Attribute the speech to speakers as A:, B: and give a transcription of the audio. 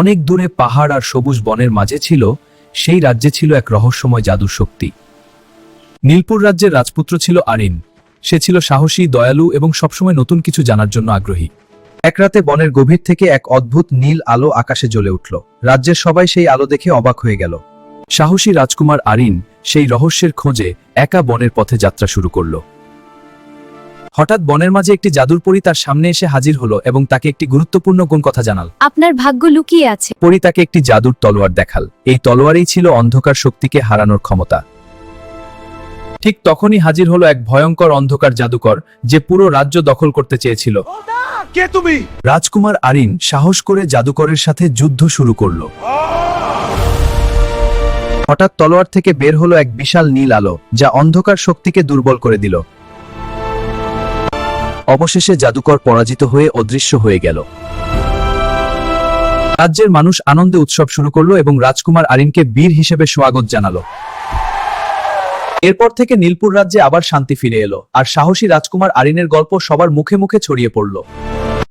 A: অনেক দূরে পাহাড় আর সবুজ বনের মাঝে ছিল, সেই রাজ্যে ছিল এক রহস্যময় জাদুর শক্তি। নীলপুর রাজ্যের রাজপুত্র ছিল আরিন। সে ছিল সাহসী, দয়ালু এবং সবসময় নতুন কিছু জানার জন্য আগ্রহী। এক রাতে বনের গভীর থেকে এক অদ্ভুত নীল আলো আকাশে জ্বলে উঠল। রাজ্যের সবাই সেই আলো দেখে অবাক হয়ে গেল। সাহসী রাজকুমার আরিন সেই রহস্যের খোঁজে একা বনের পথে যাত্রা শুরু করল। হঠাৎ বনের মাঝে একটি জাদুর পরী তার সামনে এসে হাজির হলো এবং তাকে একটি গুরুত্বপূর্ণ কথা জানাল।
B: আপনার ভাগ্য লুকিয়ে আছে।
A: পরী তাকে একটি জাদুর তলোয়ার দেখাল। এই তলোয়ারেই ছিল অন্ধকার শক্তিকে হারানোর ক্ষমতা। ঠিক তখনই হাজির হলো এক ভয়ঙ্কর অন্ধকার জাদুকর, যে পুরো রাজ্য দখল করতে চেয়েছিল।
C: কে তুমি?
A: রাজকুমার আরিন সাহস করে জাদুকরের সাথে যুদ্ধ শুরু করল। হঠাৎ তলোয়ার থেকে বের হলো এক বিশাল নীল আলো, যা অন্ধকার শক্তিকে দুর্বল করে দিল। অবশেষে জাদুকর পরাজিত হয়ে অদৃশ্য হয়ে গেল। রাজ্যের মানুষ আনন্দে উৎসব শুরু করলো এবং রাজকুমার আরিনকে বীর হিসেবে স্বাগত জানালো। এরপর থেকে নীলপুর রাজ্যে আবার শান্তি ফিরে এলো, আর সাহসী রাজকুমার আরিনের গল্প সবার মুখে মুখে ছড়িয়ে পড়ল।